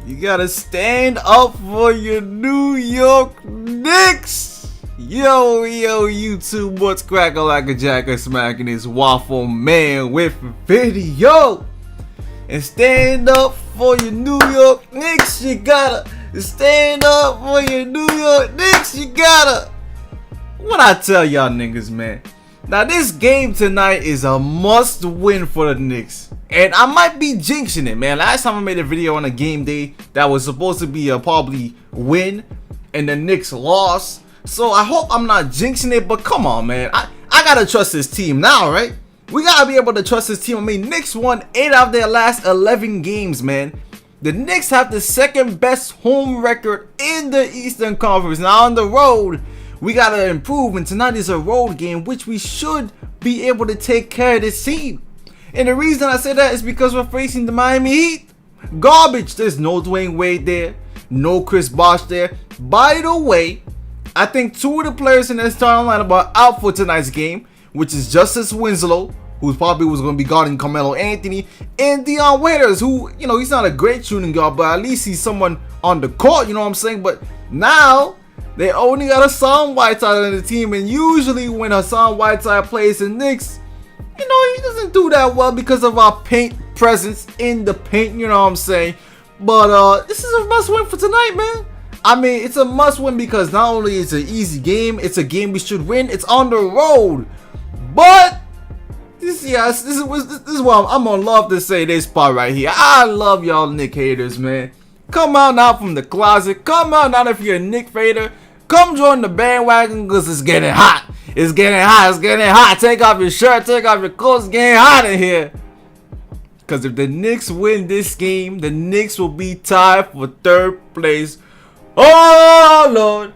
You gotta stand up for your New York Knicks. Yo, YouTube, what's crackalackajackasmacin? It's Waffleman with a video. And stand up for your New York Knicks. You gotta stand up for your New York Knicks. You gotta. What I tell y'all niggas, man. Now this game tonight is a must win for the Knicks. And I might be jinxing it, man. Last time I made a video on a game day that was supposed to be a probably win, and the Knicks lost. So I hope I'm not jinxing it, but come on, man. I gotta trust this team now, right? We gotta be able to trust this team. I mean, Knicks won 8 out of their last 11 games, man. The Knicks have the second best home record in the Eastern Conference. Now on the road, we gotta improve, and tonight is a road game, which we should be able to take care of this team. And the reason I say that is because we're facing the Miami Heat. Garbage. There's no Dwayne Wade there, no Chris Bosh there. By the way, I think 2 of the players in their starting lineup are out for tonight's game, which is Justice Winslow, who probably was going to be guarding Carmelo Anthony, and Dion Waiters, who, you know, he's not a great shooting guard, but at least he's someone on the court, you know what I'm saying? But now they only got Hassan Whiteside on the team, and usually when Hassan Whiteside plays the Knicks, you know, he doesn't do that well because of our paint presence in the paint, you know what I'm saying? But this is a must win for tonight, man. I mean, it's a must win because not only is it an easy game, it's a game we should win. It's on the road. But this is what I'm gonna love to say this part right here. I love y'all Knick haters, man. Come out now from the closet. Come out now if you're a Knick hater. Come join the bandwagon because it's getting hot. It's getting hot. It's getting hot. Take off your shirt. Take off your clothes. It's getting hot in here. Because if the Knicks win this game, the Knicks will be tied for 3rd place. Oh, Lord.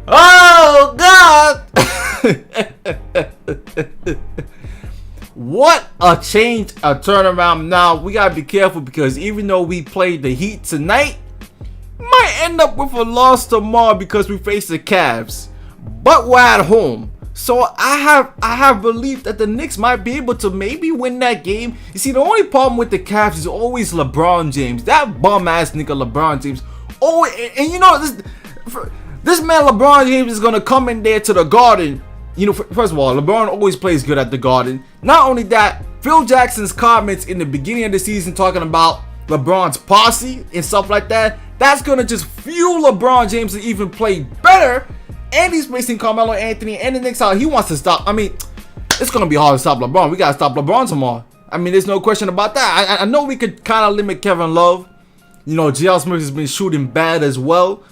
Oh, God. What a change, a turnaround. Now, we got to be careful because even though we played the Heat tonight, might end up with a loss tomorrow because we face the Cavs. But we're at home. So I have belief that the Knicks might be able to maybe win that game. You see, the only problem with the Cavs is always LeBron James. That bum ass nigga LeBron James. Oh, and you know this man LeBron James is gonna come in there to the Garden. You know, first of all, LeBron always plays good at the Garden. Not only that, Phil Jackson's comments in the beginning of the season talking about LeBron's posse and stuff like that, that's gonna just fuel LeBron James to even play better. And he's facing Carmelo Anthony and the Knicks out. He wants to stop. I mean, it's gonna be hard to stop LeBron. We gotta stop LeBron tomorrow. I mean, there's no question about that. I know we could kind of limit Kevin Love. You know, J.L. Smith has been shooting bad as well.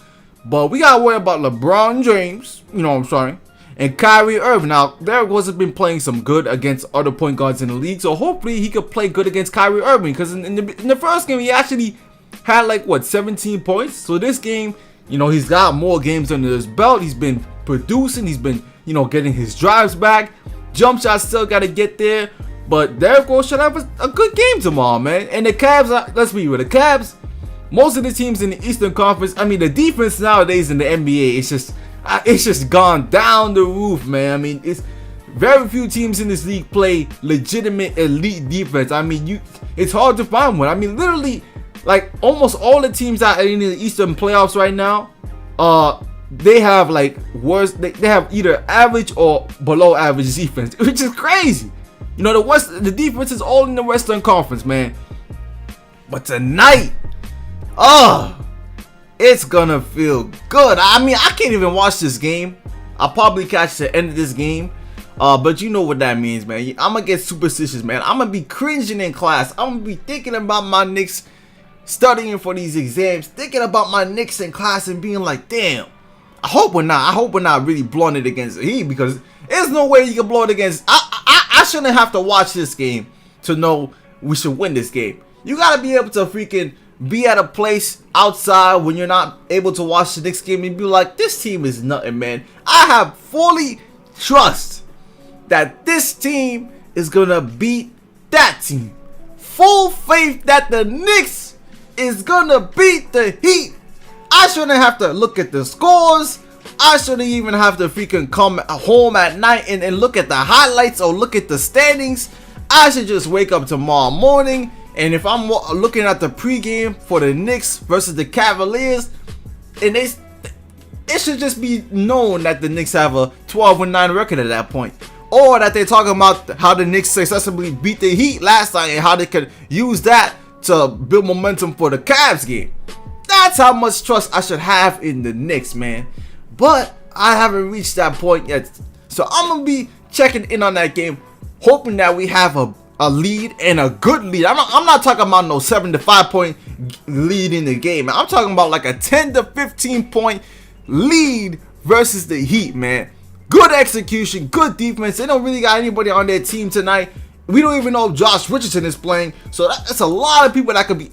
But we gotta worry about LeBron James. You know what I'm saying? And Kyrie Irving. Now, Derrick Rose has been playing some good against other point guards in the league. So hopefully he could play good against Kyrie Irving. Because in the first game, he actually had like, what, 17 points? So this game, you know, he's got more games under his belt. He's been producing. He's been, you know, getting his drives back. Jump shots still got to get there. But Derrick Rose should have a good game tomorrow, man. And the Cavs, let's be real, the Cavs, most of the teams in the Eastern Conference, I mean, the defense nowadays in the NBA, it's just gone down the roof, man. I mean, it's very few teams in this league play legitimate elite defense. I mean, it's hard to find one. I mean, literally, like almost all the teams that are in the Eastern playoffs right now, they have like worse. They have either average or below average defense, which is crazy. You know, the defense is all in the Western Conference, man. But tonight, it's gonna feel good. I mean, I can't even watch this game. I'll probably catch the end of this game. But you know what that means, man. I'm gonna get superstitious, man. I'm gonna be cringing in class. I'm gonna be thinking about my Knicks, studying for these exams, thinking about my Knicks in class and being like, damn, I hope we're not really blowing it against the Heat, because there's no way you can blow it against. I shouldn't have to watch this game to know we should win this game. You gotta be able to freaking be at a place outside when you're not able to watch the Knicks game and be like, this team is nothing, man. I have fully trust that this team is gonna beat that team. Full faith that the Knicks is gonna beat the Heat. I shouldn't have to look at the scores. I shouldn't even have to freaking come home at night and look at the highlights or look at the standings. I should just wake up tomorrow morning And if I'm looking at the pregame for the Knicks versus the Cavaliers, and it should just be known that the Knicks have a 12-9 record at that point. Or that they're talking about how the Knicks successfully beat the Heat last night and how they could use that to build momentum for the Cavs game. That's how much trust I should have in the Knicks, man. But I haven't reached that point yet. So I'm going to be checking in on that game, hoping that we have a lead and a good lead. I'm not talking about no 7 to 5 point lead in the game, man. I'm talking about like a 10 to 15 point lead versus the Heat, man. Good execution, good defense. They don't really got anybody on their team tonight. We don't even know if Josh Richardson is playing. So that's a lot of people that could be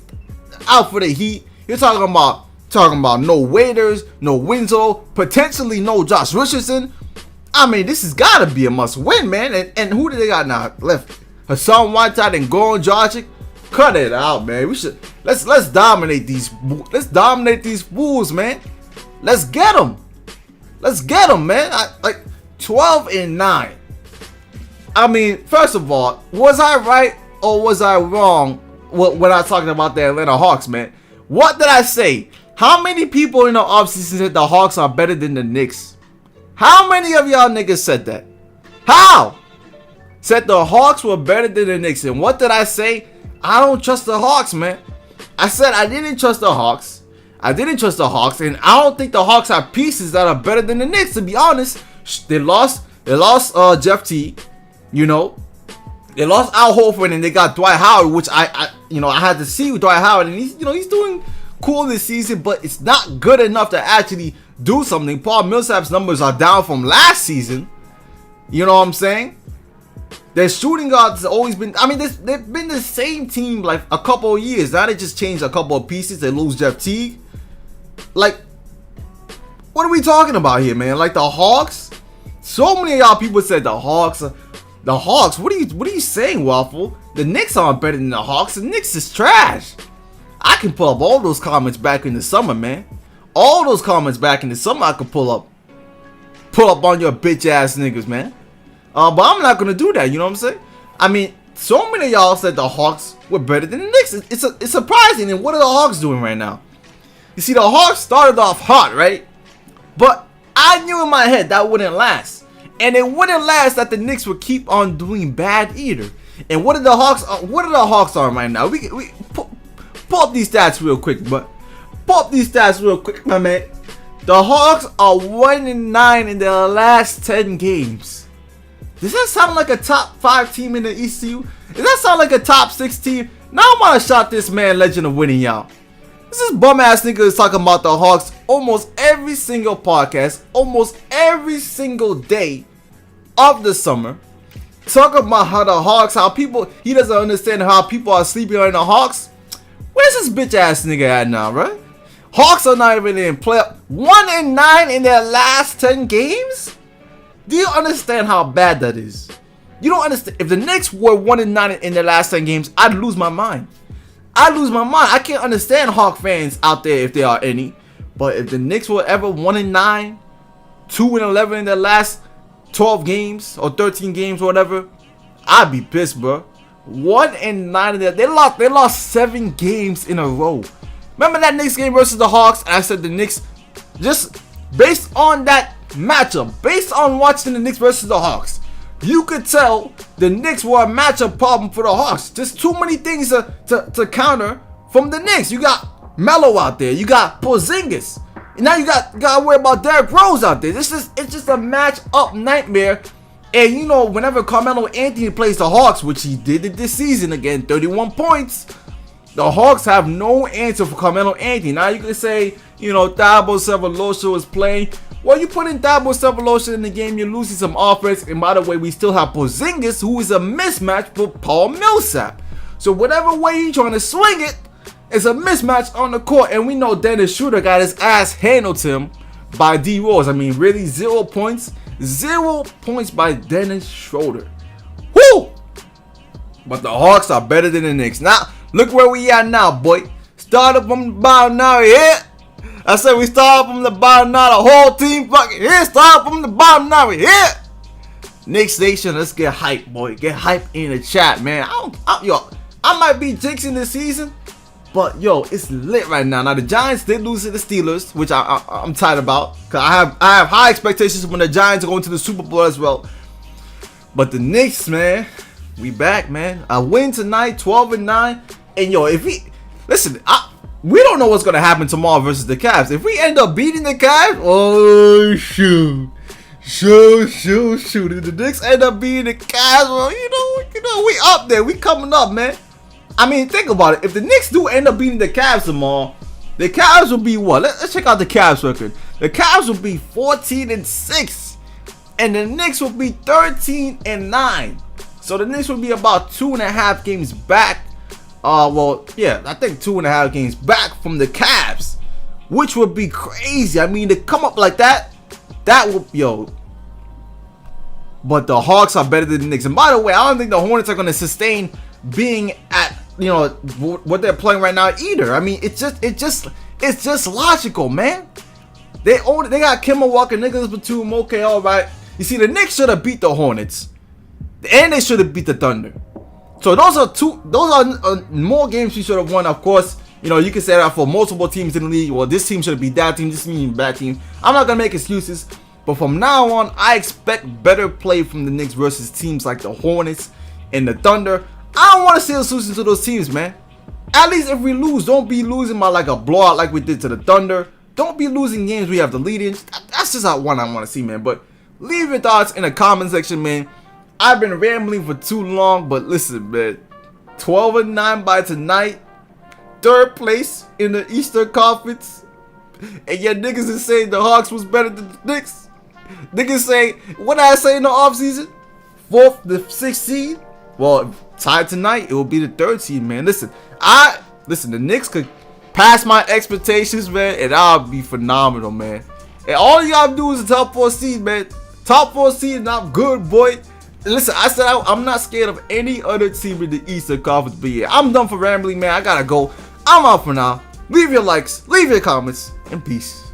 out for the Heat. You're talking about no Waiters, no Winslow, potentially no Josh Richardson. I mean, this has got to be a must-win, man. And who do they got now left? Hassan Whiteside and Goran Dragic. Cut it out, man. We should let's dominate these. Let's dominate these fools, man. Let's get them. Let's get them, man. Like 12-9. I mean, first of all, was I right or was I wrong when I talking about the Atlanta Hawks, man? What did I say? How many people in the offseason said the Hawks are better than the Knicks? How many of y'all niggas said that? How? Said the Hawks were better than the Knicks. And what did I say? I don't trust the Hawks, man. I said I didn't trust the Hawks. I didn't trust the Hawks, and I don't think the Hawks have pieces that are better than the Knicks, to be honest. They lost Jeff Teague, you know. They lost Al Horford, and they got Dwight Howard, which I had to see with Dwight Howard, and he's doing cool this season, but it's not good enough to actually do something. Paul Millsap's numbers are down from last season. You know what I'm saying? Their shooting guards have always been, I mean, they've been the same team like a couple of years. Now they just changed a couple of pieces. They lose Jeff Teague. Like, what are we talking about here, man? Like the Hawks? So many of y'all people said the Hawks. The Hawks? What are you saying, Waffle? The Knicks aren't better than the Hawks. The Knicks is trash. I can pull up all those comments back in the summer, man. All those comments back in the summer I could pull up. Pull up on your bitch ass niggas, man. But I'm not gonna do that, you know what I'm saying? I mean, so many of y'all said the Hawks were better than the Knicks. It's surprising. And what are the Hawks doing right now? You see, the Hawks started off hot, right? But I knew in my head that wouldn't last. And it wouldn't last that the Knicks would keep on doing bad either. And what are the Hawks on right now? We pull up these stats real quick, my man. The Hawks are 1-9 in their last 10 games. Does that sound like a top 5 team in the ECU? Does that sound like a top 6 team? Now I want to shout this man legend of winning, y'all. This is bum ass nigga is talking about the Hawks almost every single podcast, almost every single day of the summer. Talking about how the Hawks, he doesn't understand how people are sleeping on the Hawks. Where's this bitch ass nigga at now, right? Hawks are not even in play. 1-9 in their last 10 games? Do you understand how bad that is? You don't understand. If the Knicks were 1-9 in their last 10 games, I'd lose my mind. I can't understand Hawk fans out there if there are any. But if the Knicks were ever 1-9, 2-11 in their last 12 games or 13 games or whatever, I'd be pissed, bro. 1-9 in there. They lost 7 games in a row. Remember that Knicks game versus the Hawks? And I said the Knicks, just based on that matchup, based on watching the Knicks versus the Hawks, you could tell the Knicks were a matchup problem for the Hawks. Just too many things to counter from the Knicks. You got Melo out there. You got Porzingis. And now you got to worry about Derrick Rose out there. It's just a match-up nightmare. And you know, whenever Carmelo Anthony plays the Hawks, which he did it this season again, 31 points, the Hawks have no answer for Carmelo Anthony. Now you can say, you know, Thabo Sefolosha was playing. Well, you put in Thabo Sefolosha in the game, you're losing some offense. And by the way, we still have Porzingis, who is a mismatch for Paul Millsap. So whatever way you're trying to swing it, it's a mismatch on the court. And we know Dennis Schroeder got his ass handled to him by D Rose. I mean, really, 0 points. 0 points by Dennis Schroeder. Woo! But the Hawks are better than the Knicks. Now, look where we at now, boy. Started from the bottom, now we're here. I said we started from the bottom, now the whole team fucking here. Started from the bottom, now we're here. Knicks Nation, let's get hype, boy. Get hype in the chat, man. I I might be jinxing this season, but yo, it's lit right now. Now the Giants did lose to the Steelers, which I'm tired about, cause I have high expectations when the Giants are going to the Super Bowl as well. But the Knicks, man, we back, man. A win tonight, 12-9, and yo, if we listen, we don't know what's gonna happen tomorrow versus the Cavs. If we end up beating the Cavs, oh shoot. If the Knicks end up beating the Cavs, well, you know, we up there. We coming up, man. I mean, think about it. If the Knicks do end up beating the Cavs tomorrow, the Cavs will be what? Let's check out the Cavs record. The Cavs will be 14-6, and the Knicks will be 13-9. So the Knicks will be about 2.5 games back. Well, yeah, I think 2.5 games back from the Cavs, which would be crazy. I mean, to come up like that will, yo. But the Hawks are better than the Knicks. And by the way, I don't think the Hornets are going to sustain being at, you know, what they're playing right now either. I mean, it's just logical, man. They got Kemba Walker, Nicholas Batum. Okay, all right. You see, the Knicks should have beat the Hornets, and they should have beat the Thunder. So those are more games we should have won. Of course, you know, you can say that for multiple teams in the league. Well, this team should have beat that team, this team bad team. I'm not gonna make excuses, but from now on, I expect better play from the Knicks versus teams like the Hornets and the Thunder. I don't want to see us losing to those teams, man. At least if we lose, don't be losing by like a blowout like we did to the Thunder. Don't be losing games we have the lead in. That's just what I want to see, man. But leave your thoughts in the comment section, man. I've been rambling for too long, but listen, man. 12-9 by tonight. 3rd place in the Eastern Conference. And yet niggas is saying the Hawks was better than the Knicks. Niggas say, what did I say in the offseason? 4th, the 6th seed? Well, tied tonight, it will be the 3rd seed, man. Listen, the Knicks could pass my expectations, man, and I'll be phenomenal, man. And all you gotta do is the top 4 seed, man. Top 4 seed, and I'm good, boy. Listen, I said I'm not scared of any other team in the Eastern Conference, but yeah, I'm done for rambling, man. I gotta go. I'm out for now. Leave your likes, leave your comments, and peace.